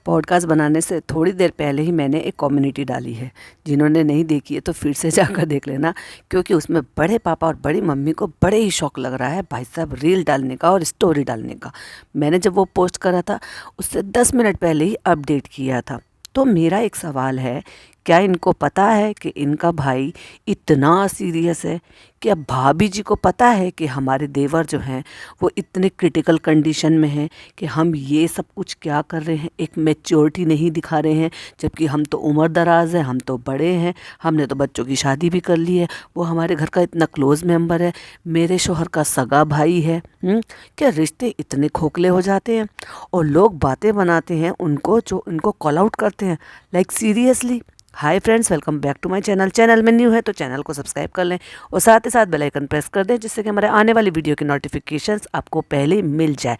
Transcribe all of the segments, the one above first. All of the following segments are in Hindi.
पॉडकास्ट बनाने से थोड़ी देर पहले ही मैंने एक कम्युनिटी डाली है। जिन्होंने नहीं देखी है तो फिर से जाकर देख लेना, क्योंकि उसमें बड़े पापा और बड़ी मम्मी को बड़े ही शौक लग रहा है भाई साहब रील डालने का और स्टोरी डालने का। मैंने जब वो पोस्ट करा था उससे 10 मिनट पहले ही अपडेट किया था। तो मेरा एक सवाल है, क्या इनको पता है कि इनका भाई इतना सीरियस है? क्या भाभी जी को पता है कि हमारे देवर जो हैं वो इतने क्रिटिकल कंडीशन में हैं कि हम ये सब कुछ क्या कर रहे हैं, एक मैच्योरिटी नहीं दिखा रहे हैं? जबकि हम तो उम्र दराज हैं, हम तो बड़े हैं, हमने तो बच्चों की शादी भी कर ली है, वो हमारे घर का इतना क्लोज़ मेंबर है, मेरे शोहर का सगा भाई है। क्या रिश्ते इतने खोखले हो जाते हैं? और लोग बातें बनाते हैं उनको, जो उनको कॉल आउट करते हैं, like seriously. Hi friends, welcome back to my channel में न्यू है तो चैनल को सब्सक्राइब कर लें और साथ ही साथ बेल आइकन प्रेस कर दें, जिससे कि हमारे आने वाली वीडियो की नोटिफिकेशंस आपको पहले ही मिल जाए।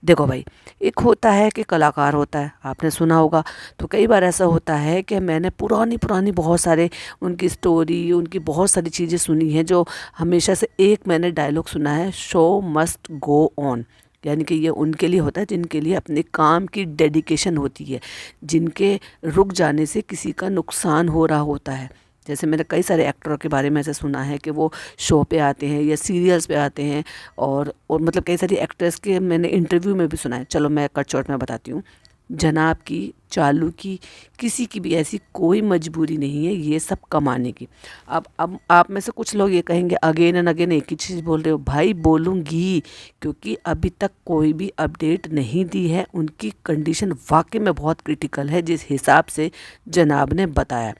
देखो भाई, एक होता है कि कलाकार होता है, आपने सुना होगा। तो कई बार ऐसा होता है कि मैंने पुरानी पुरानी बहुत सारे उनकी स्टोरी, उनकी बहुत सारी चीज़ें सुनी हैं, जो हमेशा से एक मैंने डायलॉग सुना है, शो मस्ट गो ऑन। यानी कि ये उनके लिए होता है जिनके लिए अपने काम की डेडिकेशन होती है, जिनके रुक जाने से किसी का नुकसान हो रहा होता है। जैसे मैंने कई सारे एक्टरों के बारे में ऐसे सुना है कि वो शो पे आते हैं या सीरियल्स पे आते हैं, और मतलब कई सारी एक्ट्रेस के मैंने इंटरव्यू में भी सुना है। चलो मैं कट शॉर्ट में बताती हूँ। जनाब की, चालू की, किसी की भी ऐसी कोई मजबूरी नहीं है ये सब कमाने की। अब आप में से कुछ लोग ये कहेंगे अगेन एंड अगेन एक ही चीज़ बोल रहे हो। भाई बोलूँगी, क्योंकि अभी तक कोई भी अपडेट नहीं दी है। उनकी कंडीशन वाकई में बहुत क्रिटिकल है जिस हिसाब से जनाब ने बताया।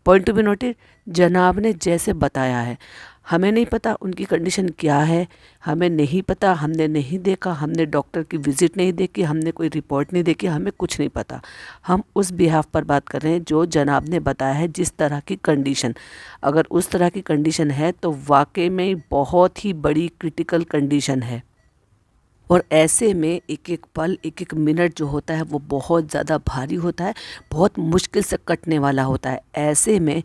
पॉइंट टू बी नोटेड, जनाब ने जैसे बताया है। हमें नहीं पता उनकी कंडीशन क्या है, हमें नहीं पता, हमने नहीं देखा, हमने डॉक्टर की विज़िट नहीं देखी, हमने कोई रिपोर्ट नहीं देखी, हमें कुछ नहीं पता। हम उस बिहाफ पर बात कर रहे हैं जो जनाब ने बताया है, जिस तरह की कंडीशन। अगर उस तरह की कंडीशन है तो वाकई में बहुत ही बड़ी क्रिटिकल कंडीशन है। और ऐसे में एक एक पल, एक एक मिनट जो होता है वो बहुत ज़्यादा भारी होता है, बहुत मुश्किल से कटने वाला होता है। ऐसे में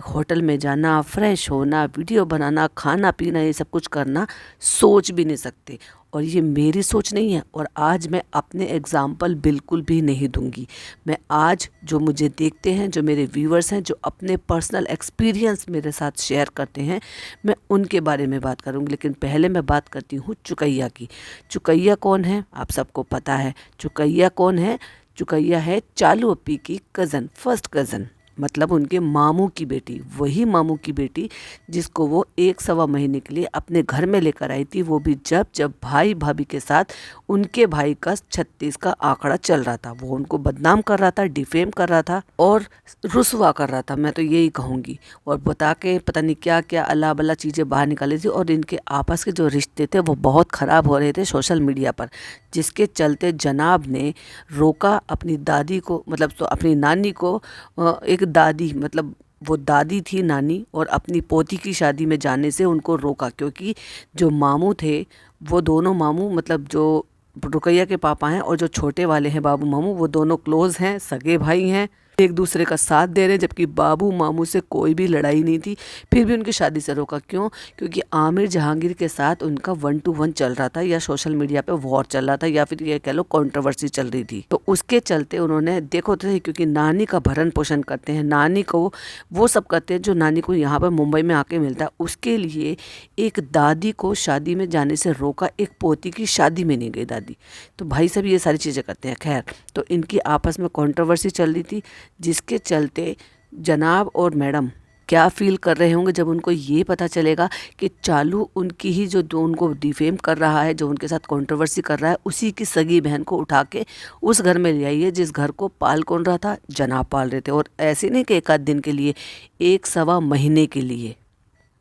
होटल में जाना, फ्रेश होना, वीडियो बनाना, खाना पीना, ये सब कुछ करना सोच भी नहीं सकते। और ये मेरी सोच नहीं है, और आज मैं अपने एग्ज़ाम्पल बिल्कुल भी नहीं दूंगी। मैं आज जो मुझे देखते हैं, जो मेरे व्यूअर्स हैं, जो अपने पर्सनल एक्सपीरियंस मेरे साथ शेयर करते हैं, मैं उनके बारे में बात करूंगी। लेकिन पहले मैं बात करती हूँ चुकैया की। चुकैया कौन है? आप सबको पता है चुकैया कौन है। चुकैया है चालू अप्पी की कज़न, फर्स्ट कज़न, मतलब उनके मामू की बेटी। वही मामू की बेटी जिसको वो 1 सवा महीने के लिए अपने घर में लेकर आई थी, वो भी जब जब भाई भाभी के साथ उनके भाई का 36 का आंकड़ा चल रहा था। वो उनको बदनाम कर रहा था, डिफेम कर रहा था और रुसवा कर रहा था, मैं तो यही कहूँगी। और बता के पता नहीं क्या क्या अल्लाह बल्ला चीज़ें बाहर निकाली थी। और इनके आपस के जो रिश्ते थे वो बहुत ख़राब हो रहे थे सोशल मीडिया पर, जिसके चलते जनाब ने रोका अपनी दादी को, मतलब तो अपनी नानी को। एक दादी, मतलब वो दादी थी नानी, और अपनी पोती की शादी में जाने से उनको रोका, क्योंकि जो मामू थे, वो दोनों मामू, मतलब जो रुकैया के पापा हैं और जो छोटे वाले हैं बाबू मामू, वो दोनों क्लोज़ हैं, सगे भाई हैं, एक दूसरे का साथ दे रहे हैं। जबकि बाबू मामू से कोई भी लड़ाई नहीं थी, फिर भी उनकी शादी से रोका। क्यों? क्योंकि आमिर जहांगीर के साथ उनका 1-to-1 चल रहा था, या सोशल मीडिया पे वॉर चल रहा था, या फिर ये कह लो कंट्रोवर्सी चल रही थी। तो उसके चलते उन्होंने, देखो तो, क्योंकि नानी का भरण पोषण करते हैं, नानी को वो सब करते हैं जो नानी को यहाँ पर मुंबई में आके मिलता है। उसके लिए एक दादी को शादी में जाने से रोका, एक पोती की शादी में नहीं गई दादी। तो भाई सब ये सारी चीज़ें करते हैं। खैर, तो इनकी आपस में कंट्रोवर्सी चल रही थी, जिसके चलते जनाब और मैडम क्या फील कर रहे होंगे जब उनको ये पता चलेगा कि चालू उनकी ही, जो उनको डिफेम कर रहा है, जो उनके साथ कंट्रोवर्सी कर रहा है, उसी की सगी बहन को उठा के उस घर में ले आई है जिस घर को पाल कौन रहा था? जनाब पाल रहे थे। और ऐसे नहीं कि एक आध दिन के लिए, 1 सवा महीने के लिए।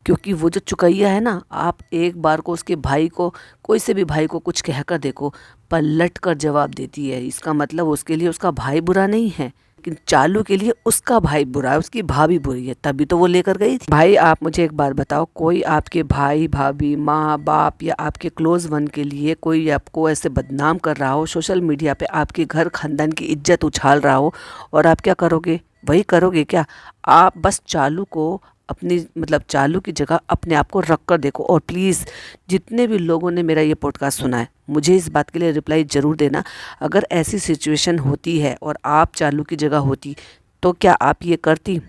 क्योंकि वो जो चुकैया है ना, आप एक बार को उसके भाई को, कोई से भी भाई को कुछ कहकर देखो, पलट कर जवाब देती है। इसका मतलब उसके लिए उसका भाई बुरा नहीं है, लेकिन चालू के लिए उसका भाई बुरा है, उसकी भाभी बुरी है, तभी तो वो लेकर गई थी। भाई आप मुझे एक बात बताओ, कोई आपके भाई भाभी, माँ बाप या आपके क्लोज वन के लिए कोई आपको ऐसे बदनाम कर रहा हो, सोशल मीडिया पे आपके घर खानदान की इज्जत उछाल रहा हो, और आप क्या करोगे? वही करोगे क्या? आप बस चालू को अपनी मतलब चालू की जगह अपने आप को रख कर देखो। और प्लीज़ जितने भी लोगों ने मेरा ये पॉडकास्ट सुना है, मुझे इस बात के लिए रिप्लाई ज़रूर देना। अगर ऐसी सिचुएशन होती है और आप चालू की जगह होती तो क्या आप ये करती?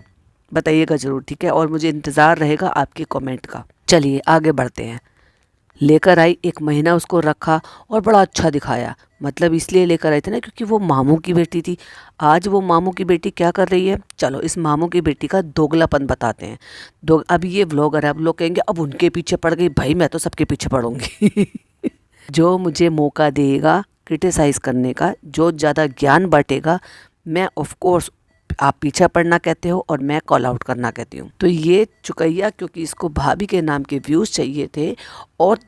बताइएगा ज़रूर, ठीक है। और मुझे इंतज़ार रहेगा आपके कमेंट का। चलिए आगे बढ़ते हैं। लेकर आई, 1 महीना उसको रखा और बड़ा अच्छा दिखाया। मतलब इसलिए लेकर आए थे ना क्योंकि वो मामू की बेटी थी। आज वो मामू की बेटी क्या कर रही है, चलो इस मामू की बेटी का दोगलापन बताते हैं। अब ये व्लॉगर है, अब लोग कहेंगे अब उनके पीछे पड़ गई। भाई मैं तो सबके पीछे पड़ूंगी। जो मुझे मौका देगा क्रिटिसाइज़ करने का, जो ज़्यादा ज्ञान बांटेगा, मैं ऑफ कोर्स, आप पीछे पड़ना कहते हो और मैं कॉल आउट करना कहती हूँ। तो ये चुकैया क्योंकि इसको भाभी के नाम के व्यूज़ चाहिए थे और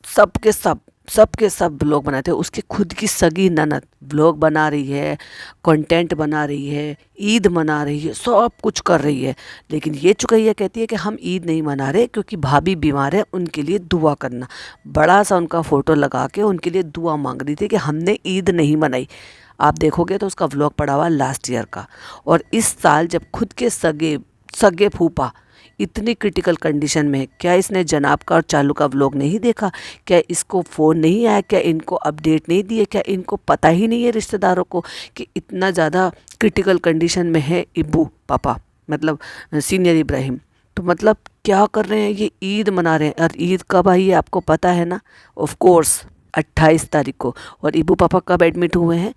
सबके सब व्लॉग बनाते हैं। उसकी खुद की सगी ननद व्लॉग बना रही है, कंटेंट बना रही है, ईद मना रही है, सब कुछ कर रही है। लेकिन ये चुकैया कहती है कि हम ईद नहीं मना रहे क्योंकि भाभी बीमार है, उनके लिए दुआ करना। बड़ा सा उनका फ़ोटो लगा के उनके लिए दुआ मांग रही थी कि हमने ईद नहीं मनाई। आप देखोगे तो उसका व्लॉग पड़ा हुआ लास्ट ईयर का। और इस साल जब खुद के सगे सगे फूफा इतनी क्रिटिकल कंडीशन में है, क्या इसने जनाब का और चालू का व्लॉग नहीं देखा? क्या इसको फ़ोन नहीं आया? क्या इनको अपडेट नहीं दिए? क्या इनको पता ही नहीं है रिश्तेदारों को कि इतना ज़्यादा क्रिटिकल कंडीशन में है इब्बू पापा, मतलब सीनियर इब्राहिम? तो मतलब क्या कर रहे हैं, ये ईद मना रहे हैं। और ईद कब आई है आपको पता है ना? ऑफ कोर्स 28 तारीख को। और इब्बू पापा कब एडमिट हुए हैं?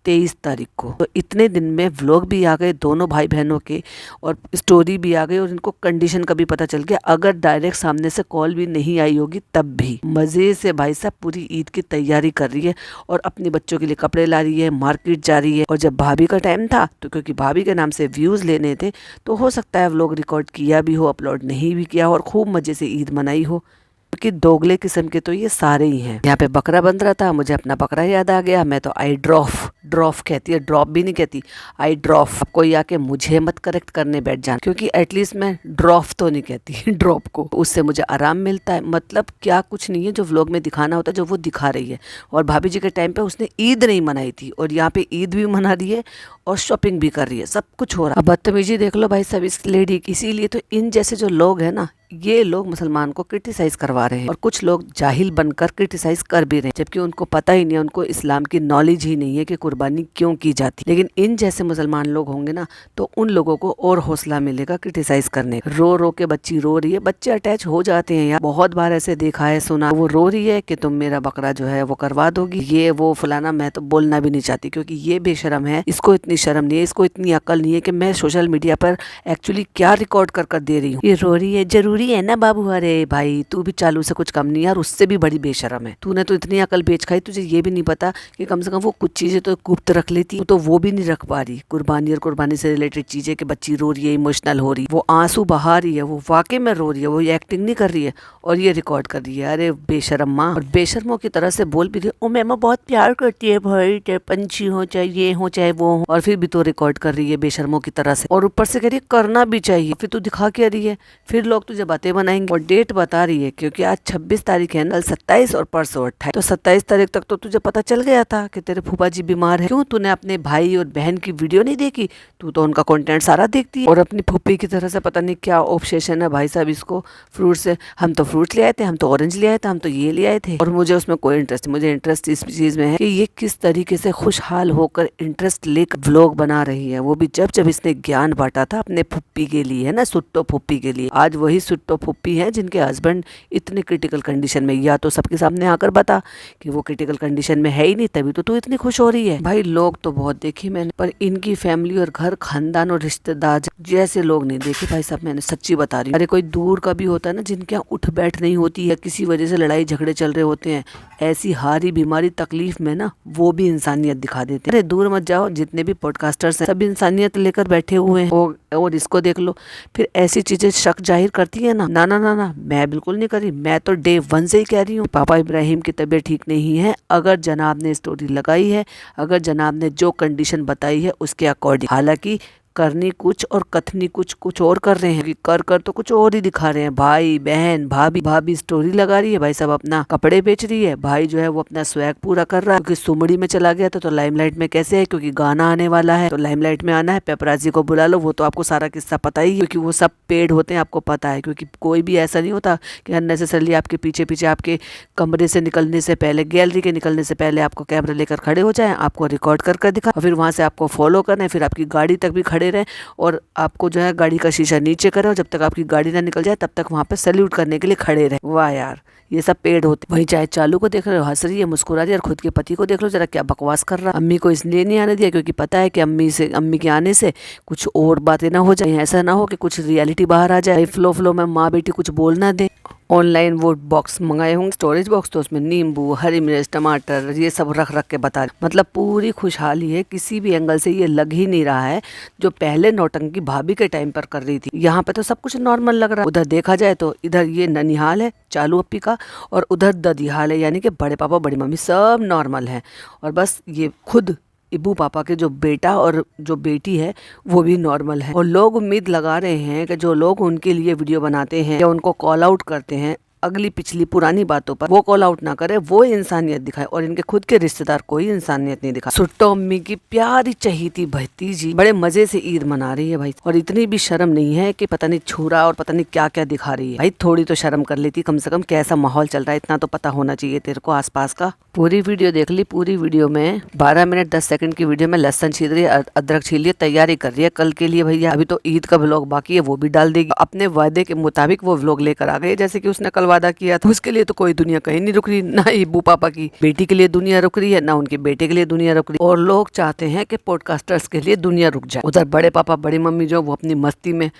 23 तारीख को। तो इतने दिन में व्लॉग भी आ गए दोनों भाई बहनों के, और स्टोरी भी आ गई, और इनको कंडीशन का भी पता चल गया। अगर डायरेक्ट सामने से कॉल भी नहीं आई होगी तब भी मज़े से भाई साहब पूरी ईद की तैयारी कर रही है और अपने बच्चों के लिए कपड़े ला रही है, मार्केट जा रही है। और जब भाभी का टाइम था तो क्योंकि भाभी के नाम से व्यूज़ लेने थे तो हो सकता है व्लॉग रिकॉर्ड किया भी हो, अपलोड नहीं भी किया हो, और खूब मज़े से ईद मनाई हो। कि दोगले किस्म के तो ये सारे ही हैं। यहाँ पे बकरा बन रहा था, मुझे अपना बकरा याद आ गया। मैं तो आई ड्रॉफ कहती है, ड्रॉप भी नहीं कहती, आई ड्रॉफ। कोई आके मुझे मत करेक्ट करने बैठ जाना, क्योंकि एटलीस्ट मैं ड्रॉफ तो नहीं कहती ड्रॉप को। उससे मुझे आराम मिलता है। मतलब क्या कुछ नहीं है जो व्लॉग में दिखाना होता है जो वो दिखा रही है। और भाभी जी के टाइम पे उसने ईद नहीं मनाई थी और यहाँ पे ईद भी मना रही है और शॉपिंग भी कर रही है, सब कुछ हो रहा है। अब बदतमीजी देख लो भाई सब इस लेडी की। इसीलिए तो इन जैसे जो लोग हैं ना, ये लोग मुसलमान को क्रिटिसाइज करवा रहे हैं, और कुछ लोग जाहिल बनकर क्रिटिसाइज कर भी रहे हैं, जबकि उनको पता ही नहीं है, उनको इस्लाम की नॉलेज ही नहीं है कि कुर्बानी क्यों की जाती। लेकिन इन जैसे मुसलमान लोग होंगे ना तो उन लोगों को और हौसला मिलेगा क्रिटिसाइज करने का। रो रो के बच्ची रो रही है, बच्चे अटैच हो जाते हैं यार, बहुत बार ऐसे देखा है, सुना। वो रो रही है कि तुम मेरा बकरा जो है वो करवा दोगी, ये वो फलाना। मैं तो बोलना भी नहीं चाहती क्योंकि ये बेशरम है, इसको इतनी शर्म नहीं है, इसको इतनी अकल नहीं है कि मैं सोशल मीडिया पर एक्चुअली क्या रिकॉर्ड कर दे रही हूँ। ये रो रही है, जरूरी है ना बाबू? अरे भाई तू भी चालू से कुछ कम नहीं यार, उससे भी बड़ी बेशरम है। तूने तो इतनी अकल बेच खाई, तुझे ये भी नहीं पता कि कम से कम वो कुछ चीजें तो गुप्त रख लेती, तो वो भी नहीं रख पा रही। कुर्बानी और कुर्बानी से रिलेटेड चीजें कि बच्ची रो रही है, इमोशनल हो रही है, वो आंसू बहा रही है, वो वाकई में रो रही है, वो ये एक्टिंग नहीं कर रही है और ये रिकॉर्ड कर रही है। अरे बेशरम माँ, और बेशरमों की तरह से बोल भी रही है, ओ मैमा बहुत प्यार करती है भाई, चाहे पंछी हो, चाहे ये हो, चाहे वो हो, और फिर भी तो रिकॉर्ड कर रही है बेशरमों की तरह से। और ऊपर से कह रही है करना भी चाहिए। फिर तू दिखा क्या रही है? फिर लोग तुझे बातें बनाएंगे। और डेट बता रही है क्योंकि आज 26 तारीख है, कल 27 और परसों 28। तो 27 तारीख तक तो तुझे पता चल गया था कि तेरे फूफा जी बीमार है। क्यों तूने अपने भाई और बहन की वीडियो नहीं देखी? तू तो उनका कंटेंट सारा देखती है। और अपनी फूफी की तरह से पता नहीं क्या ऑब्सेशन है भाई साहब इसको फ्रूट से। हम तो फ्रूट ले आए थे, हम तो ऑरेंज ले आए थे, हम तो ये ले आए थे, और मुझे उसमें कोई इंटरेस्ट नहीं। मुझे इंटरेस्ट इस चीज में है कि ये किस तरीके से खुशहाल होकर इंटरेस्ट लेकर व्लॉग बना रही है, वो भी जब जब इसने ज्ञान बांटा था अपने फुप्पी के लिए, है ना, सुट्टो फुप्पी के लिए। आज वही सुट्टो फुप्पी है जिनके हस्बैंड इतने क्रिटिकल कंडीशन में, या तो सबके सामने आकर बता कि वो क्रिटिकल कंडीशन में है ही नहीं, तभी तो तू इतनी खुश हो रही है। भाई लोग तो बहुत देखे मैंने, पर इनकी फैमिली और घर खानदान और रिश्तेदार जैसे लोग नहीं देखे भाई साहब, मैंने सच्ची बता रही हूँ। अरे कोई दूर का भी होता है ना, जिनके यहाँ उठ बैठ नहीं होती है, किसी वजह से लड़ाई झगड़े चल रहे होते हैं, ऐसी हारी बीमारी तकलीफ में ना वो भी इंसानियत दिखा देते हैं। अरे दूर मत जाओ, जितने भी पॉडकास्टर्स हैं सब इंसानियत लेकर बैठे हुए हैं। और इसको देख लो, फिर ऐसी चीजें शक जाहिर करती है ना। ना ना ना ना, मैं बिल्कुल नहीं करी। मैं तो डे 1 से ही कह रही हूँ पापा इब्राहिम की तबीयत ठीक नहीं है। अगर जनाब ने स्टोरी लगाई है, अगर जनाब ने जो कंडीशन बताई है उसके अकॉर्डिंग, हालांकि करनी कुछ और कथनी कुछ और कर रहे हैं, कर तो कुछ और ही दिखा रहे हैं। भाई बहन भाभी, भाभी स्टोरी लगा रही है, भाई सब अपना कपड़े बेच रही है, भाई जो है वो अपना स्वैग पूरा कर रहा है, क्योंकि सुमड़ी में चला गया तो लाइमलाइट में कैसे है, क्योंकि गाना आने वाला है तो लाइमलाइट में आना है, पेपराजी को बुला लो। वो तो आपको सारा किस्सा पता ही है, क्योंकि वो सब पेड होते हैं, आपको पता है। क्योंकि कोई भी ऐसा नहीं होता कि अननेसेसरली आपके पीछे पीछे आपके कमरे से निकलने से पहले, गैलरी के निकलने से पहले आपको कैमरा लेकर खड़े हो जाए, आपको रिकॉर्ड कर दिखा और फिर वहां से आपको फॉलो करना है, फिर आपकी गाड़ी तक भी खड़े रहें और आपको जो है गाड़ी का शीशा नीचे करें और जब तक आपकी गाड़ी ना निकल जाए तब तक वहां पे सैल्यूट करने के लिए खड़े रहे। वाह यार, ये सब पेड़ होते। वहीं चाहे चालू को देख रहे हो, हंस रही है, मुस्कुरा रही है, और खुद के पति को देख लो जरा क्या बकवास कर रहा। अम्मी को इसलिए नहीं आने दिया क्योंकि पता है कि अम्मी के आने से कुछ और बातें ना हो जाए, ऐसा ना हो कि कुछ रियलिटी बाहर आ जाए, फ्लो में माँ बेटी कुछ बोल ना दे। ऑनलाइन वो बॉक्स मंगाए होंगे, स्टोरेज बॉक्स, तो उसमें नींबू, हरी मिर्च, टमाटर ये सब रख के बता रहे। मतलब पूरी खुशहाली है, किसी भी एंगल से ये लग ही नहीं रहा है जो पहले नौटंकी भाभी के टाइम पर कर रही थी। यहाँ पे तो सब कुछ नॉर्मल लग रहा है। उधर देखा जाए तो इधर ये ननिहाल है चालू अप्पी का, और उधर ददिहाल है यानी कि बड़े पापा बड़ी मम्मी, सब नॉर्मल है। और बस ये खुद इब्बू पापा के जो बेटा और जो बेटी है वो भी नॉर्मल है। और लोग उम्मीद लगा रहे हैं कि जो लोग उनके लिए वीडियो बनाते हैं या उनको कॉल आउट करते हैं अगली पिछली पुरानी बातों पर, वो कॉल आउट ना करे, वो इंसानियत दिखाए। और इनके खुद के रिश्तेदार कोई इंसानियत नहीं दिखा। सुट्टो अम्मी की प्यारी चहीती भतीजी बड़े मजे से ईद मना रही है भाई, और इतनी भी शर्म नहीं है कि पता नहीं छुरा और पता नहीं क्या क्या दिखा रही है। भाई थोड़ी तो शर्म कर लेती, कम से कम कैसा माहौल चल रहा है इतना तो पता होना चाहिए तेरे को आसपास का। पूरी वीडियो देख ली, पूरी वीडियो में 12 मिनट 10 सेकंड की वीडियो में लहसन छील रही है, अदरक छील रही है, तैयारी कर रही है कल के लिए। भैया अभी तो ईद का व्लॉग बाकी है, वो भी डाल देगी। अपने वादे के मुताबिक वो व्लॉग लेकर आ गए, जैसे कि उसने कल वादा किया था। उसके लिए तो कोई दुनिया कहीं नहीं रुक रही, ना इब्बू पापा की बेटी के लिए दुनिया रुक रही है, ना उनके बेटे के लिए दुनिया रुक रही है। और लोग चाहते हैं कि पॉडकास्टर्स के लिए दुनिया रुक जाए। उधर बड़े पापा बड़ी मम्मी जो वो अपनी मस्ती में,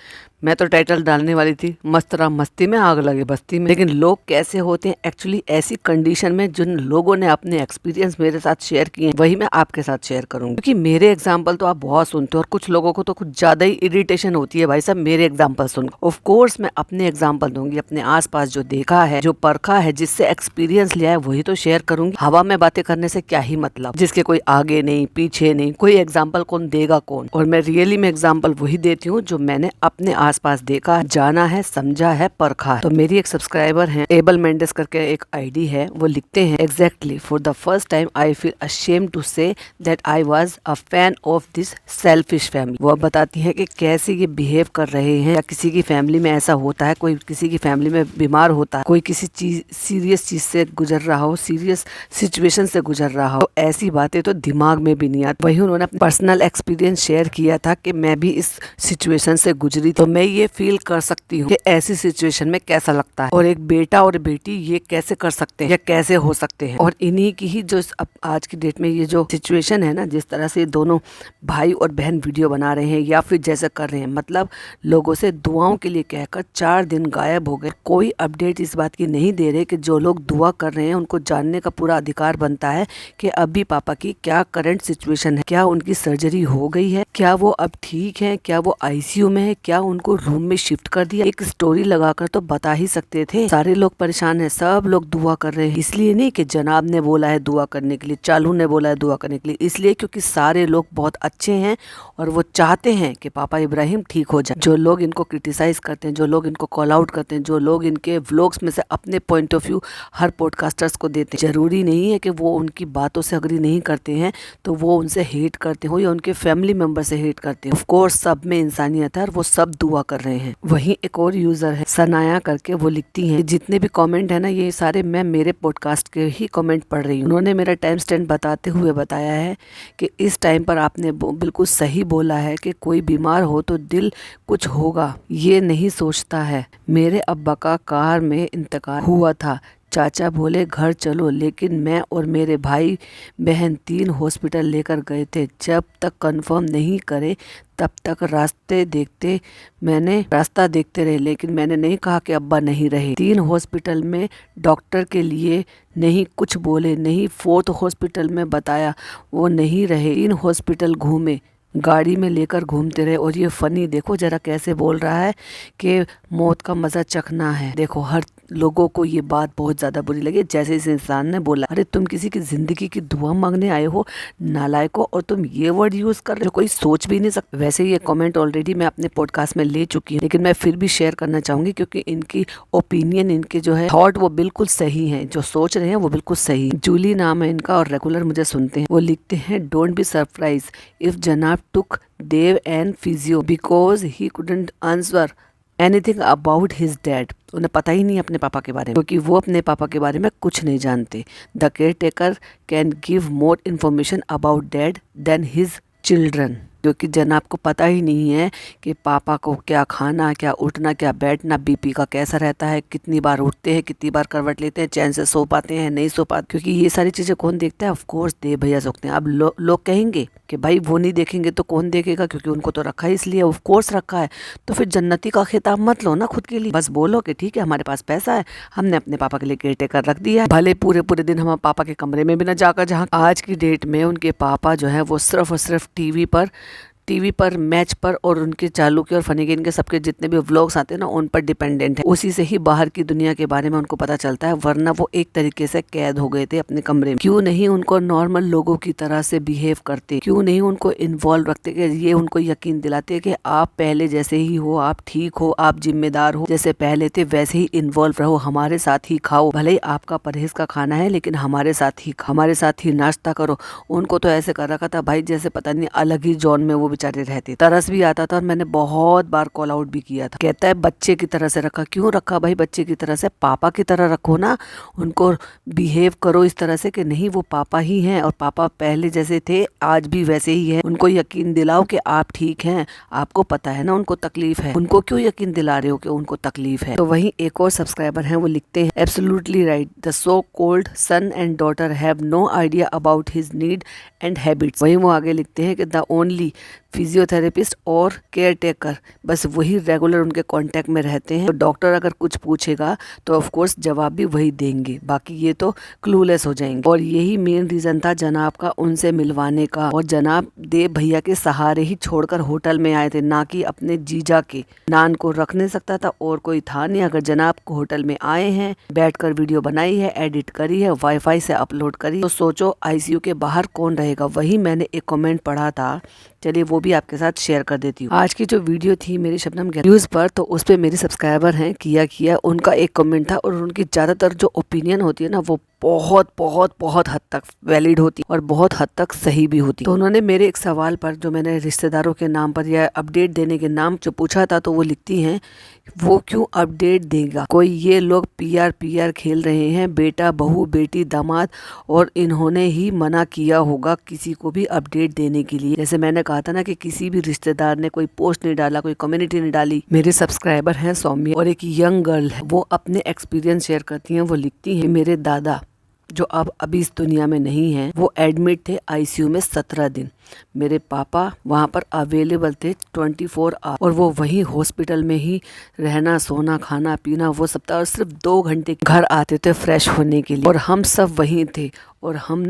मैं तो टाइटल डालने वाली थी मस्त रहा मस्ती में आग लगे बस्ती में। लेकिन लोग कैसे होते हैं एक्चुअली ऐसी कंडीशन में, जिन लोगों ने अपने एक्सपीरियंस मेरे साथ शेयर किए हैं वही मैं आपके साथ शेयर करूंगी, क्योंकि मेरे एग्जांपल तो आप बहुत सुनते हो और कुछ लोगों को तो कुछ ज्यादा ही इरिटेशन होती है भाई साहब मेरे एग्जांपल सुन। ऑफ कोर्स मैं अपने एग्जांपल दूंगी, अपने आसपास जो देखा है, जो परखा है, जिससे एक्सपीरियंस लिया है वही तो शेयर करूंगी। हवा में बातें करने से क्या ही मतलब, जिसके कोई आगे नहीं पीछे नहीं, कोई एग्जाम्पल कौन देगा कौन। और मैं रियली में एग्जाम्पल वही देती हूँ जो मैंने अपने आसपास देखा, जाना है, समझा है, परखा है। तो मेरी एक सब्सक्राइबर है एबल मेंडेस करके एक आईडी है, वो लिखते हैं exactly for the first time I feel ashamed to say that I was a fan of this selfish family. वो बताती है कि कैसे ये बिहेव कर रहे हैं, या किसी की फैमिली में ऐसा होता है, कोई किसी की फैमिली में बीमार होता है, कोई किसी चीज सीरियस चीज से गुजर रहा हो, सीरियस सिचुएशन से गुजर रहा हो, तो ऐसी बातें तो दिमाग में भी नहीं आती। वही उन्होंने अपना पर्सनल एक्सपीरियंस शेयर किया था कि मैं भी इस सिचुएशन से गुजरी, तो मैं ये फील कर सकती हूँ कि ऐसी सिचुएशन में कैसा लगता है, और एक बेटा और बेटी ये कैसे कर सकते हैं या कैसे हो सकते हैं। और इन्हीं की ही जो आज की डेट में ये जो सिचुएशन है ना, जिस तरह से दोनों भाई और बहन वीडियो बना रहे हैं या फिर जैसे कर रहे हैं, मतलब लोगों से दुआओं के लिए कहकर 4 दिन गायब हो गए, कोई अपडेट इस बात की नहीं दे रहे कि जो लोग दुआ कर रहे हैं उनको जानने का पूरा अधिकार बनता है कि अभी पापा की क्या करंट सिचुएशन है, क्या उनकी सर्जरी हो गई है, क्या वो अब ठीक है, क्या वो आईसीयू में है, क्या उनको रूम में शिफ्ट कर दिया। एक स्टोरी लगाकर तो बता ही सकते थे। सारे लोग परेशान हैं, सब लोग दुआ कर रहे हैं, इसलिए नहीं कि जनाब ने बोला है दुआ करने के लिए, चालू ने बोला है दुआ करने के लिए, इसलिए क्योंकि सारे लोग बहुत अच्छे हैं और वो चाहते हैं कि पापा इब्राहिम ठीक हो जाए। जो लोग इनको क्रिटिसाइज करते हैं, जो लोग इनको कॉल आउट करते हैं, जो लोग इनके व्लॉग्स में से अपने point of view her podcasters को देते हैं, जरूरी नहीं है कि वो उनकी बातों से अग्री नहीं करते हैं तो वो उनसे हेट करते हो या उनके फैमिली मेंबर से हेट करते हैं। ऑफ कोर्स सब में इंसानियत है और वो सब दुआ कर रहे हैं। वहीं एक और यूजर है सनाया करके, वो लिखती हैं जितने भी कमेंट है ना ये सारे मैं मेरे पॉडकास्ट के ही कमेंट पढ़ रही हूँ। उन्होंने मेरा टाइम स्टैंड बताते हुए बताया है कि इस टाइम पर आपने बिल्कुल सही बोला है कि कोई बीमार हो तो दिल कुछ होगा ये नहीं सोचता है। मेरे अब्बा का कार में इंतकाल हुआ था, चाचा बोले घर चलो, लेकिन मैं और मेरे भाई बहन 3 हॉस्पिटल लेकर गए थे। जब तक कंफर्म नहीं करे तब तक रास्ता देखते रहे, लेकिन मैंने नहीं कहा कि अब्बा नहीं रहे। 3 हॉस्पिटल में डॉक्टर के लिए नहीं कुछ बोले, नहीं 4th हॉस्पिटल में बताया वो नहीं रहे। 3 हॉस्पिटल घूमे, गाड़ी में लेकर घूमते रहे। और ये फनी देखो जरा कैसे बोल रहा है कि मौत का मज़ा चखना है। देखो हर लोगों को ये बात बहुत ज़्यादा बुरी लगी। जैसे इस इंसान ने बोला, अरे तुम किसी की ज़िंदगी की दुआ मांगने आए हो नालायको, और तुम ये वर्ड यूज़ कर रहे हो, कोई सोच भी नहीं सकता। वैसे ये कमेंट ऑलरेडी मैं अपने पॉडकास्ट में ले चुकी हूँ, लेकिन मैं फिर भी शेयर करना चाहूँगी क्योंकि इनकी ओपिनियन, इनके जो है थॉट वो बिल्कुल सही हैं, जो सोच रहे हैं वो बिल्कुल सही। जूली नाम है इनका और रेगुलर मुझे सुनते हैं। वो लिखते हैं, डोंट बी सरप्राइज इफ जनाब टुक Dave and physio because he couldn't answer anything about his dad। उन्हें पता ही नहीं अपने पापा के बारे में, क्योंकि वो अपने पापा के बारे में कुछ नहीं जानते। The care taker can give more information about dad then his children, क्योंकि जनाब को पता ही नहीं है कि पापा को क्या खाना, क्या उठना, क्या बैठना, बीपी का कैसा रहता है, कितनी बार उठते हैं, कितनी बार करवट लेते हैं, चैन से सो पाते हैं, नहीं सो पाते, क्योंकि ये सारी चीज़ें कौन देखता है? ऑफ कोर्स देव भैया सोचते हैं। अब लोग कहेंगे कि भाई वो नहीं देखेंगे तो कौन देखेगा, क्योंकि उनको तो रखा है इसलिए, ऑफ कोर्स रखा है। तो फिर जन्नती का खिताब मत लो ना खुद के लिए, बस बोलो कि ठीक है हमारे पास पैसा है, हमने अपने पापा के लिए केयर टेकर रख दिया है, भले पूरे पूरे दिन हम पापा के कमरे में भी ना जाकर जहाँ। आज की डेट में उनके पापा जो है वो सिर्फ और सिर्फ टीवी पर मैच पर और उनके चालू के और फनी के, इनके सबके जितने भी व्लॉग्स आते हैं ना उन पर डिपेंडेंट है। उसी से ही बाहर की दुनिया के बारे में उनको पता चलता है, वरना वो एक तरीके से कैद हो गए थे अपने कमरे में। क्यों नहीं उनको नॉर्मल लोगों की तरह से बिहेव करते, क्यों नहीं उनको इन्वॉल्व रखते, कि ये उनको यकीन दिलाते कि आप पहले जैसे ही हो, आप ठीक हो, आप जिम्मेदार हो, जैसे पहले थे वैसे ही इन्वॉल्व रहो, हमारे साथ ही खाओ, भले ही आपका परहेज का खाना है लेकिन हमारे साथ ही नाश्ता करो। उनको तो ऐसे कर रखा था भाई जैसे पता नहीं अलग ही जोन में वो बेचारे रहते। तरस भी आता था और मैंने बहुत बार कॉल आउट भी किया था। कहता है बच्चे की तरह से रखा। क्यों रखा भाई बच्चे की तरह से? पापा की तरह रखो ना, उनको बिहेव करो इस तरह से कि नहीं वो पापा ही हैं और पापा पहले जैसे थे आज भी वैसे ही है। उनको यकीन दिलाओ कि आप ठीक हैं, आपको पता है ना उनको तकलीफ है, उनको क्यों यकीन दिला रहे हो कि उनको तकलीफ है? तो वहीं एक और सब्सक्राइबर हैं, वो लिखते हैं, absolutely right, the so called son and daughter have no idea about his need and habits. वहीं वो आगे लिखते हैं कि द ओनली फिजियोथेरेपिस्ट और केयर टेकर, बस वही रेगुलर उनके कांटेक्ट में रहते हैं। तो डॉक्टर अगर कुछ पूछेगा तो ऑफ कोर्स जवाब भी वही देंगे, बाकी ये तो क्लूलेस हो जाएंगे। और यही मेन रीजन था जनाब का उनसे मिलवाने का। और जनाब देव भैया के सहारे ही छोड़कर होटल में आए थे, ना कि अपने जीजा के। नान को रख नहीं सकता था और कोई था नहीं। अगर जनाब को होटल में आए हैं, बैठकर वीडियो बनाई है, एडिट करी है, वाईफाई से अपलोड करी, तो सोचो आईसीयू के बाहर कौन रहेगा? वही मैंने एक कमेंट पढ़ा था, चलिए वो भी आपके साथ शेयर कर देती हूँ। आज की जो वीडियो थी मेरी शबनम न्यूज़ पर, तो उस पे मेरे सब्सक्राइबर हैं किया उनका एक कमेंट था, और उनकी ज़्यादातर जो ओपिनियन होती है ना वो बहुत हद तक वैलिड होती और बहुत हद तक सही भी होती। तो उन्होंने मेरे एक सवाल पर, जो मैंने रिश्तेदारों के नाम पर या अपडेट देने के नाम जो पूछा था, तो वो लिखती हैं, वो क्यों अपडेट देगा? कोई ये लोग पीआर खेल रहे हैं, बेटा बहू बेटी दामाद, और इन्होंने ही मना किया होगा किसी को भी अपडेट देने के लिए। जैसे मैंने कहा था ना कि किसी भी रिश्तेदार ने कोई पोस्ट नहीं डाला, कोई कम्युनिटी नहीं डाली। मेरे सब्सक्राइबर हैं सौम्य और एक यंग गर्ल है, वो अपने एक्सपीरियंस शेयर करती हैं। वो लिखती हैं, मेरे दादा जो अब अभी इस दुनिया में नहीं हैं, वो एडमिट थे आईसीयू में 17 दिन। मेरे पापा वहाँ पर अवेलेबल थे 24 आवर, और वो वहीं हॉस्पिटल में ही रहना सोना खाना पीना वो सब था, और सिर्फ 2 घंटे घर आते थे फ्रेश होने के लिए, और हम सब वहीं थे। और हम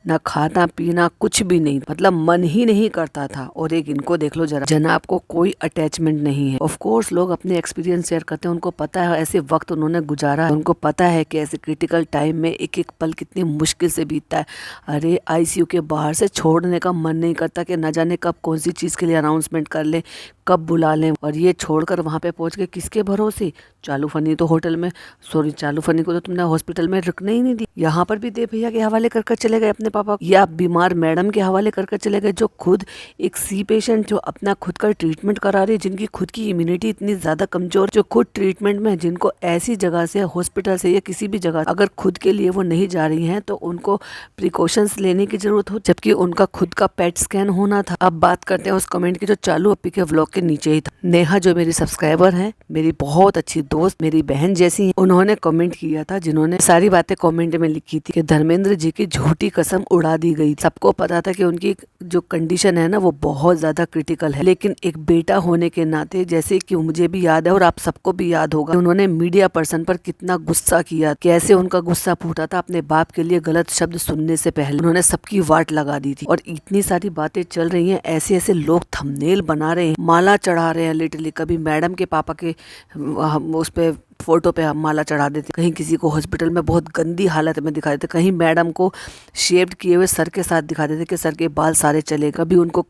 ना खाना पीना कुछ भी नहीं, मतलब मन ही नहीं करता था। और एक इनको देख लो जरा, जनाब को कोई अटैचमेंट नहीं है। ऑफ कोर्स लोग अपने एक्सपीरियंस शेयर करते हैं, उनको पता है ऐसे वक्त उन्होंने गुजारा है, उनको पता है कि ऐसे क्रिटिकल टाइम में एक एक पल कितनी मुश्किल से बीतता है। अरे आईसीयू के बाहर से छोड़ने का मन नहीं करता कि न जाने कब कौन सी चीज़ के लिए अनाउंसमेंट कर ले, कब बुला लें। और ये छोड़कर वहाँ पे पहुँच के किसके भरोसे? चालू फनी तो होटल में, सॉरी चालू फनी को तो तुमने हॉस्पिटल में रुकने ही नहीं दी। यहाँ पर भी देव भैया के हवाले कर चले गए अपने पापा, या बीमार मैडम के हवाले कर चले गए, जो खुद एक सी पेशेंट, जो अपना खुद का ट्रीटमेंट करा रही है, जिनकी खुद की इम्यूनिटी इतनी ज्यादा कमजोर, जो खुद ट्रीटमेंट में, जिनको ऐसी जगह से हॉस्पिटल से या किसी भी जगह अगर खुद के लिए वो नहीं जा रही हैं तो उनको प्रिकॉशंस लेने की जरूरत हो, जबकि उनका खुद का पेट स्कैन होना था। अब बात करते हैं उस कमेंट की जो चालू अपी के व्लॉग के नीचे ही था। नेहा जो मेरी सब्सक्राइबर है, मेरी बहुत अच्छी दोस्त, मेरी बहन जैसी है, उन्होंने कमेंट किया था, जिन्होंने सारी बातें कमेंट में लिखी थी कि धर्मेंद्र जी की झूठी कसम उड़ा दी गई। सबको पता था कि उनकी जो कंडीशन है ना वो बहुत ज्यादा क्रिटिकल है, लेकिन एक बेटा होने के नाते, जैसे कि मुझे भी याद है और आप सबको भी याद होगा, उन्होंने मीडिया पर्सन पर कितना गुस्सा किया, कैसे उनका गुस्सा फूटा था अपने बाप के लिए गलत शब्द सुनने से पहले। उन्होंने सबकी वाट लगा दी थी, और इतनी सारी बातें चल रही हैं, ऐसे ऐसे लोग थंबनेल बना रहे हैं, माला चढ़ा रहे हैं लिटरली। कभी मैडम के पापा के उस पे फोटो पे हम माला चढ़ा देते, कहीं किसी को हॉस्पिटल में बहुत गंदी हालत में दिखा देते, कहीं मैडम को शेव्ड किए हुए सर के साथ दिखा देते कि सर के बाल सारे चले, कभी उनको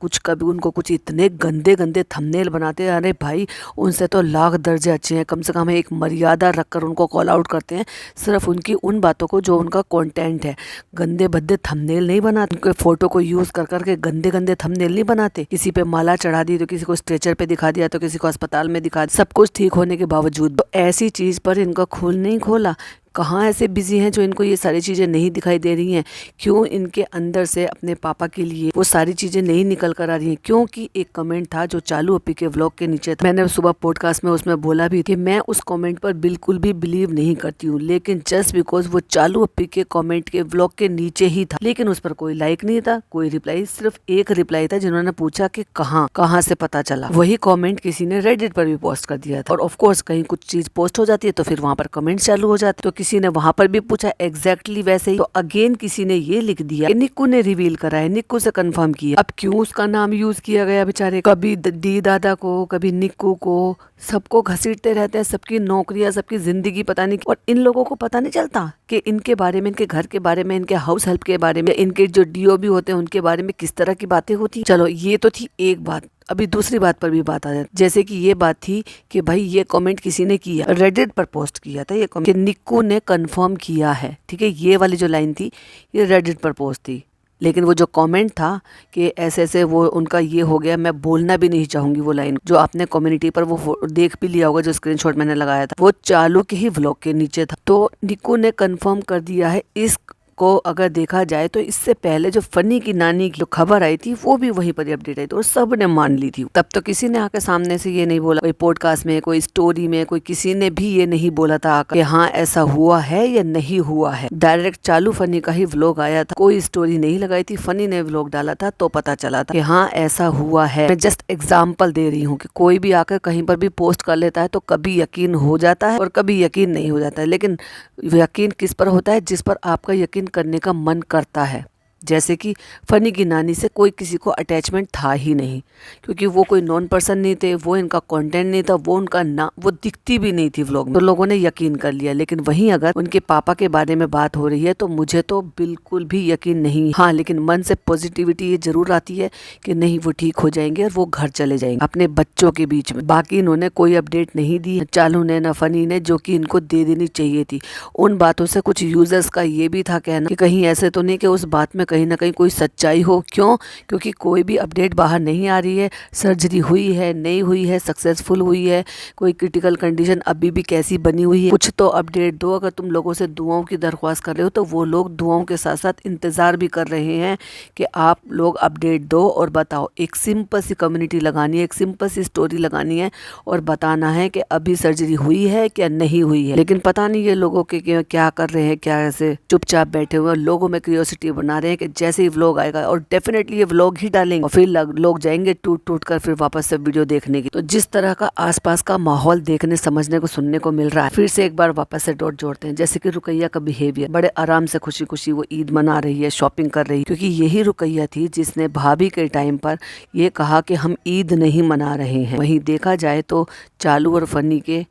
कुछ इतने गंदे गंदे थंबनेल बनाते हैं। अरे भाई, उनसे तो लाख दर्जे अच्छे हैं। कम से कम एक मर्यादा रखकर उनको कॉल आउट करते हैं, सिर्फ उनकी उन बातों को जो उनका कंटेंट है। गंदे भद्दे थंबनेल नहीं बनाते, उनके फोटो को यूज कर करके गंदे गंदे थंबनेल नहीं बनाते। किसी पे माला चढ़ा दी तो किसी को स्ट्रेचर पे दिखा दिया, तो किसी को अस्पताल में दिखा दिया, सब कुछ ठीक होने के बावजूद तो ऐसी चीज पर इनका खून नहीं खोला। कहाँ ऐसे बिजी हैं जो इनको ये सारी चीज़ें नहीं दिखाई दे रही हैं? क्यों इनके अंदर से अपने पापा के लिए वो सारी चीज़ें नहीं निकल कर आ रही हैं? क्योंकि एक कमेंट था जो चालू अपी के व्लॉग के नीचे था, मैंने सुबह पॉडकास्ट में उसमें बोला भी कि मैं उस कमेंट पर बिल्कुल भी बिलीव नहीं करती हूँ, लेकिन जस्ट बिकॉज वो चालू अपी के कमेंट के व्लॉग के नीचे ही था, लेकिन उस पर कोई लाइक नहीं था, कोई रिप्लाई, सिर्फ एक रिप्लाई था जिन्होंने पूछा कि कहाँ से पता चला। वही कॉमेंट किसी ने रेडिट पर भी पोस्ट कर दिया था। और ऑफकोर्स कहीं कुछ चीज पोस्ट हो जाती है तो फिर वहां पर कमेंट चालू हो जाते, तो किसी ने वहां पर भी पूछा एग्जैक्टली वैसे ही, तो अगेन किसी ने ये लिख दिया कि निक्कू ने रिवील करा है, निक्कू से कंफर्म किया। अब क्यों उसका नाम यूज किया गया बेचारे, कभी डी दादा को, कभी निक्कू को, सबको घसीटते रहते हैं, सबकी नौकरियां, सबकी जिंदगी पता नहीं, और इन लोगों को पता नहीं चलता कि इनके बारे में, इनके घर के बारे में, इनके हाउस हेल्प के बारे में, इनके जो डीओबी होते हैं उनके बारे में किस तरह की बातें होती। चलो ये तो थी एक बात, अभी दूसरी बात पर भी बात आ जाए। जैसे कि ये बात थी कि भाई ये कमेंट किसी ने किया, रेडिट पर पोस्ट किया था ये कमेंट कि निक्कू ने कंफर्म किया है, ठीक है, ये वाली जो लाइन थी ये रेडिट पर पोस्ट थी। लेकिन वो जो कमेंट था कि ऐसे ऐसे वो उनका ये हो गया, मैं बोलना भी नहीं चाहूंगी वो लाइन, जो आपने कम्युनिटी पर वो देख भी लिया होगा, जो स्क्रीनशॉट मैंने लगाया था, वो चालू के ही व्लॉग के नीचे था। तो निक्कू ने कंफर्म कर दिया है। इस को अगर देखा जाए तो इससे पहले जो फनी की नानी की जो खबर आई थी वो भी वहीं पर अपडेट आई थी और सब ने मान ली थी। तब तो किसी ने आके सामने से ये नहीं बोला, कोई पॉडकास्ट में, कोई स्टोरी में, कोई किसी ने भी ये नहीं बोला था आकर कि हाँ ऐसा हुआ है या नहीं हुआ है। डायरेक्ट चालू फनी का ही व्लॉग आया था, कोई स्टोरी नहीं लगाई थी, फनी ने व्लॉग डाला था तो पता चला था कि हाँ ऐसा हुआ है। मैं जस्ट एग्जाम्पल दे रही हूँ कि कोई भी आकर कहीं पर भी पोस्ट कर लेता है तो कभी यकीन हो जाता है और कभी यकीन नहीं हो जाता है। लेकिन यकीन किस पर होता है? जिस पर आपका यकीन करने का मन करता है। जैसे कि फनी की नानी से कोई किसी को अटैचमेंट था ही नहीं, क्योंकि वो कोई नॉन पर्सन नहीं थे, वो इनका कंटेंट नहीं था, वो उनका ना वो दिखती भी नहीं थी व्लॉग में, तो लोगों ने यकीन कर लिया। लेकिन वहीं अगर उनके पापा के बारे में बात हो रही है तो मुझे तो बिल्कुल भी यकीन नहीं। हाँ, लेकिन मन से पॉजिटिविटी ये जरूर आती है कि नहीं वो ठीक हो जाएंगे और वो घर चले जाएंगे अपने बच्चों के बीच में। बाकी इन्होंने कोई अपडेट नहीं दी, चालू ने ना फनी ने, जो कि इनको दे देनी चाहिए थी। उन बातों से कुछ यूजर्स का ये भी था कहना कि कहीं ऐसे तो नहीं कि उस बात में कहीं ना कहीं कोई सच्चाई हो। क्यों? क्योंकि कोई भी अपडेट बाहर नहीं आ रही है। सर्जरी हुई है, नहीं हुई है, सक्सेसफुल हुई है, कोई क्रिटिकल कंडीशन अभी भी कैसी बनी हुई है, कुछ तो अपडेट दो। अगर तुम लोगों से दुआओं की दरख्वास्त कर रहे हो तो वो लोग दुआओं के साथ साथ इंतजार भी कर रहे हैं कि आप लोग अपडेट दो और बताओ। एक सिंपल सी कम्युनिटी लगानी है, एक सिंपल सी स्टोरी लगानी है और बताना है कि अभी सर्जरी हुई है क्या नहीं हुई है। लेकिन पता नहीं ये लोगों के क्या कर रहे हैं, क्या ऐसे चुपचाप बैठे हुए लोगों में क्यूरियोसिटी बना रहे हैं कि जैसे ही व्लॉग आएगा, और डेफिनेटली ये व्लॉग ही डालेंगे और फिर लोग जाएंगे टूट टूट कर फिर वापस से वीडियो देखने की। तो जिस तरह का आसपास का माहौल देखने, समझने को, सुनने को मिल रहा है, फिर से एक बार वापस से डॉट जोड़ते हैं। जैसे कि रुकैया का बिहेवियर, बड़े आराम से खुशी खुशी वो ईद मना रही है, शॉपिंग कर रही है, क्योंकि यही रुकैया थी जिसने भाभी के टाइम पर ये कहा कि हम ईद नहीं मना रहे हैं। वहीं देखा जाए तो चालू और फनी के,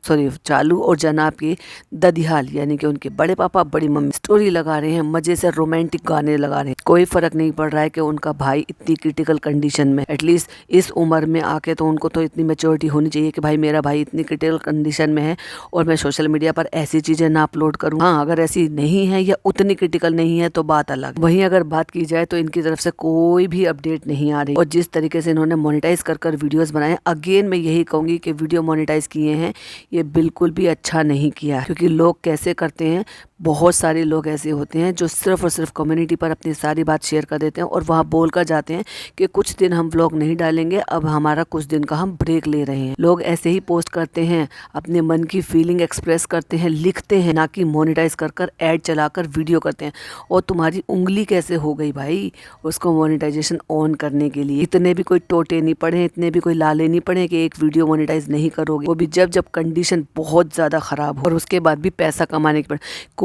चालू और जनाब के ददियाल यानी कि उनके बड़े पापा बड़ी मम्मी स्टोरी लगा रहे हैं, मजे से रोमांटिक गाने लगा रहे हैं। कोई फर्क नहीं पड़ रहा है कि उनका भाई इतनी क्रिटिकल कंडीशन में, एटलीस्ट इस उम्र में आके तो उनको तो इतनी मैच्योरिटी होनी चाहिए कि भाई मेरा भाई इतनी क्रिटिकल कंडीशन में है और मैं सोशल मीडिया पर ऐसी चीजें ना अपलोड करूँ। हाँ, अगर ऐसी नहीं है या उतनी क्रिटिकल नहीं है तो बात अलग। वहीं अगर बात की जाए तो इनकी तरफ से कोई भी अपडेट नहीं आ रही, और जिस तरीके से इन्होंने मोनेटाइज कर वीडियोस बनाए, अगेन मैं यही कहूंगी कि वीडियो मोनेटाइज किए हैं ये बिल्कुल भी अच्छा नहीं किया। क्योंकि लोग कैसे करते हैं, बहुत सारे लोग ऐसे होते हैं जो सिर्फ और सिर्फ कम्युनिटी पर अपनी सारी बात शेयर कर देते हैं और वहाँ बोल कर जाते हैं कि कुछ दिन हम व्लॉग नहीं डालेंगे, अब हमारा कुछ दिन का हम ब्रेक ले रहे हैं। लोग ऐसे ही पोस्ट करते हैं, अपने मन की फीलिंग एक्सप्रेस करते हैं, लिखते हैं, ना कि मोनेटाइज कर ऐड चलाकर वीडियो करते हैं। और तुम्हारी उंगली कैसे हो गई भाई उसको मोनेटाइजेशन ऑन करने के लिए? इतने भी कोई टोटे नहीं पड़े, इतने भी कोई लाले नहीं पड़े कि एक वीडियो मोनेटाइज नहीं करोगे, वो भी जब कंडीशन बहुत ज्यादा खराब हो और उसके बाद भी पैसा कमाने के बाद।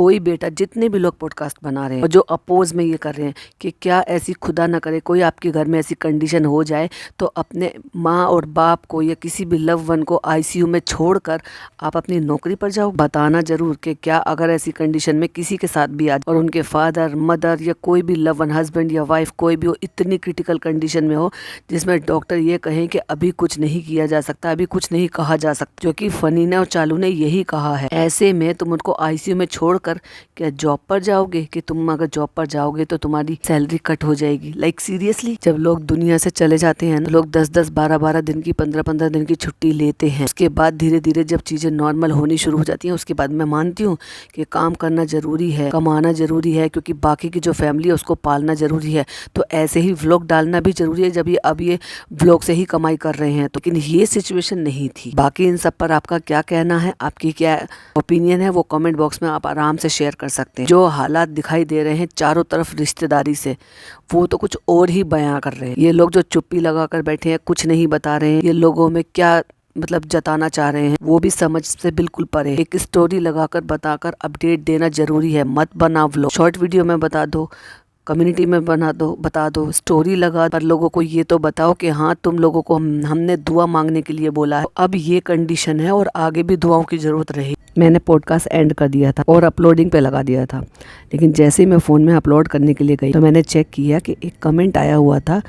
कोई बेटा, जितने भी लोग पॉडकास्ट बना रहे हैं और जो अपोज में ये कर रहे हैं कि क्या ऐसी खुदा ना करे कोई आपके घर में ऐसी कंडीशन हो जाए तो अपने माँ और बाप को या किसी भी लव वन को आईसीयू में छोड़कर आप अपनी नौकरी पर जाओ। बताना जरूर कि क्या अगर ऐसी कंडीशन में किसी के साथ भी आ और उनके फादर मदर या कोई भी लव वन, हस्बैंड या वाइफ कोई भी हो, इतनी क्रिटिकल कंडीशन में हो जिसमें डॉक्टर ये कहें कि अभी कुछ नहीं किया जा सकता, अभी कुछ नहीं कहा जा सकता, जो कि फनी ने और चालू ने यही कहा है। ऐसे में तुम उनको आईसीयू में छोड़कर क्या जॉब पर जाओगे कि तुम अगर जॉब पर जाओगे तो तुम्हारी सैलरी कट हो जाएगी? लाइक सीरियसली, जब लोग दुनिया से चले जाते हैं तो लोग 10-10, 12-12 दिन की, 15-15 दिन की छुट्टी लेते हैं। उसके बाद धीरे धीरे जब चीजें नॉर्मल होनी शुरू हो जाती हैं, उसके बाद मैं मानती हूँ कि काम करना जरूरी है, कमाना जरूरी है, क्योंकि बाकी की जो फैमिली है उसको पालना जरूरी है। तो ऐसे ही व्लॉग डालना भी जरूरी है जब ये व्लॉग से ही कमाई कर रहे हैं। तो लेकिन ये सिचुएशन नहीं थी। बाकी इन सब पर आपका क्या कहना है, आपकी क्या ओपिनियन है, वो कमेंट बॉक्स में आप आराम से शेयर कर सकते हैं। जो हालात दिखाई दे रहे हैं चारों तरफ रिश्तेदारी से, वो तो कुछ और ही बयां कर रहे हैं। ये लोग जो चुप्पी लगा कर बैठे हैं, कुछ नहीं बता रहे हैं, ये लोगों में क्या मतलब जताना चाह रहे हैं वो भी समझ से बिल्कुल परे। एक स्टोरी लगाकर बताकर अपडेट देना जरूरी है, मत बनाओ व्लॉग। शॉर्ट वीडियो में बता दो, कम्युनिटी में बता दो, स्टोरी लगा, पर लोगों को ये तो बताओ कि हाँ तुम लोगों को हमने दुआ मांगने के लिए बोला है। अब ये कंडीशन है और आगे भी दुआओं की जरूरत रही। मैंने पॉडकास्ट एंड कर दिया था और अपलोडिंग पे लगा दिया था, लेकिन जैसे ही मैं फ़ोन में अपलोड करने के लिए गई तो मैंने चेक किया कि एक कमेंट आया हुआ था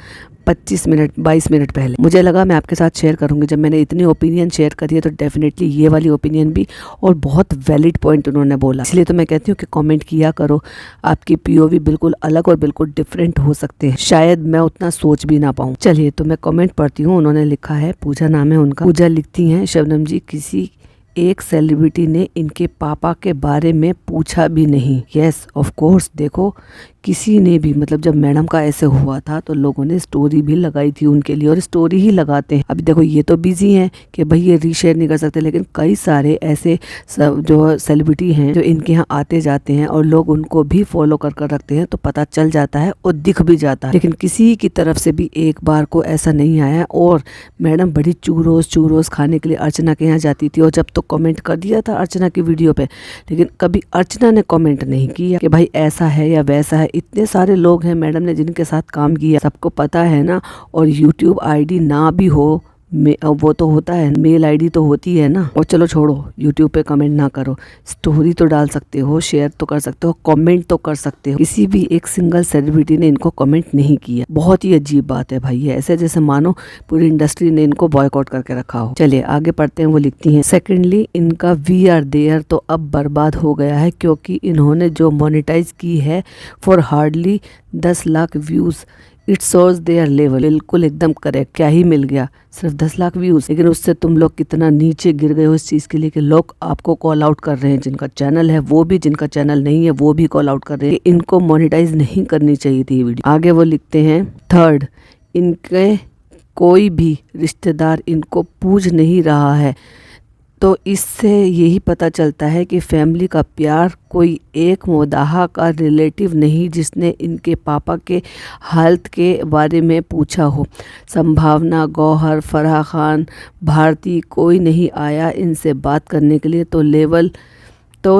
22 मिनट पहले। मुझे लगा मैं आपके साथ शेयर करूंगी। जब मैंने इतनी ओपिनियन शेयर करी है तो डेफिनेटली ये वाली ओपिनियन भी, और बहुत वैलिड पॉइंट उन्होंने बोला। इसलिए तो मैं कहती हूँ कि कमेंट किया करो। आपकी पीओवी बिल्कुल अलग और बिल्कुल डिफरेंट हो सकते हैं, शायद मैं उतना सोच भी ना पाऊँ। चलिए तो मैं कमेंट पढ़ती हूँ। उन्होंने लिखा है, पूजा नाम है उनका। पूजा लिखती हैं, शबनम जी किसी एक सेलिब्रिटी ने इनके पापा के बारे में पूछा भी नहीं। यस ऑफ कोर्स, देखो किसी ने भी, मतलब जब मैडम का ऐसे हुआ था तो लोगों ने स्टोरी भी लगाई थी उनके लिए, और स्टोरी ही लगाते हैं। अभी देखो ये तो बिजी हैं कि भाई ये रीशेयर नहीं कर सकते, लेकिन कई सारे ऐसे जो सेलिब्रिटी हैं जो इनके यहाँ आते जाते हैं और लोग उनको भी फॉलो कर रखते हैं, तो पता चल जाता है और दिख भी जाता है। लेकिन किसी की तरफ से भी एक बार को ऐसा नहीं आया। और मैडम बड़ी चूरोस खाने के लिए अर्चना के यहाँ जाती थी, और जब तो कमेंट कर दिया था अर्चना की वीडियो पे, लेकिन कभी अर्चना ने कमेंट नहीं किया कि भाई ऐसा है या वैसा है। इतने सारे लोग हैं मैडम ने जिनके साथ काम किया, सबको पता है ना। और यूट्यूब आईडी ना भी हो, वो तो होता है, मेल आईडी तो होती है ना। और चलो छोड़ो, यूट्यूब पे कमेंट ना करो, स्टोरी तो डाल सकते हो, शेयर तो कर सकते हो, कमेंट तो कर सकते हो। किसी भी एक सिंगल सेलिब्रिटी ने इनको कमेंट नहीं किया। बहुत ही अजीब बात है भाई, ऐसे जैसे मानो पूरी इंडस्ट्री ने इनको बॉयकॉट करके रखा हो। चलिए आगे पढ़ते हैं। वो लिखती हैं, सेकेंडली इनका वी आर देयर तो अब बर्बाद हो गया है, क्योंकि इन्होंने जो मोनेटाइज की है for hardly 10 lakh views, it shows their level. बिल्कुल एकदम करेक्ट, क्या ही मिल गया, सिर्फ 10 लाख व्यूज। लेकिन उससे तुम लोग कितना नीचे गिर गए हो इस चीज के लिए कि लोग आपको कॉल आउट कर रहे हैं। जिनका चैनल है वो भी, जिनका चैनल नहीं है वो भी कॉल आउट कर रहे हैं। इनको मोनेटाइज नहीं करनी चाहिए थी ये वीडियो। आगे वो लिखते हैं, थर्ड, इनके कोई भी रिश्तेदार इनको पूछ नहीं रहा है, तो इससे यही पता चलता है कि फैमिली का प्यार कोई एक मोदाहा का रिलेटिव नहीं जिसने इनके पापा के हालत के बारे में पूछा हो। संभावना, गौहर, फराह खान, भारती कोई नहीं आया इनसे बात करने के लिए, तो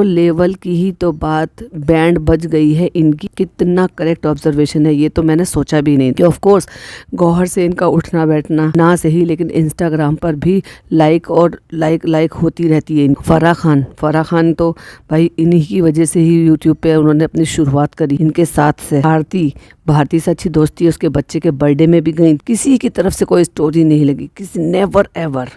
लेवल की ही तो बात बैंड बज गई है इनकी। कितना करेक्ट ऑब्जर्वेशन है, ये तो मैंने सोचा भी नहीं कि ऑफ कोर्स गौहर से इनका उठना बैठना ना सही, लेकिन इंस्टाग्राम पर भी लाइक होती रहती है। फराह खान तो भाई इन्हीं की वजह से ही यूट्यूब पे उन्होंने अपनी शुरुआत करी, इनके साथ से। भारती से अच्छी दोस्ती है, उसके बच्चे के बर्थडे में भी गई, किसी की तरफ से कोई स्टोरी नहीं लगी, किसी नेवर एवर।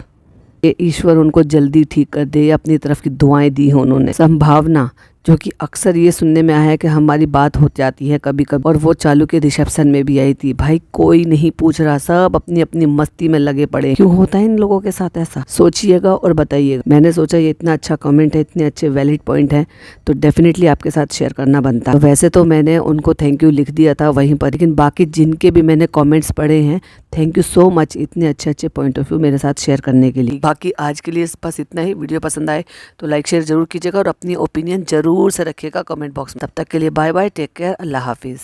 ये ईश्वर उनको जल्दी ठीक कर दे, अपनी तरफ की दुआएं दी हैं उन्होंने। संभावना, जो कि अक्सर ये सुनने में आया है कि हमारी बात हो जाती है कभी कभी, और वो चालू के रिसेप्शन में भी आई थी। भाई कोई नहीं पूछ रहा, सब अपनी अपनी मस्ती में लगे पड़े। क्यों होता है इन लोगों के साथ ऐसा, सोचिएगा और बताइएगा। मैंने सोचा ये इतना अच्छा कमेंट है, इतने अच्छे वैलिड पॉइंट है, तो डेफिनेटली आपके साथ शेयर करना बनता है। तो वैसे तो मैंने उनको थैंक यू लिख दिया था वहीं पर, लेकिन बाकी जिनके भी मैंने कॉमेंट्स पढ़े हैं, थैंक यू सो मच इतने अच्छे पॉइंट ऑफ व्यू मेरे साथ शेयर करने के लिए। बाकी आज के लिए बस इतना ही। वीडियो पसंद आए तो लाइक शेयर जरूर कीजिएगा और अपनी ओपिनियन जरूर से रखिएगा कमेंट बॉक्स में। तब तक के लिए बाय बाय, टेक केयर, अल्लाह हाफिज़।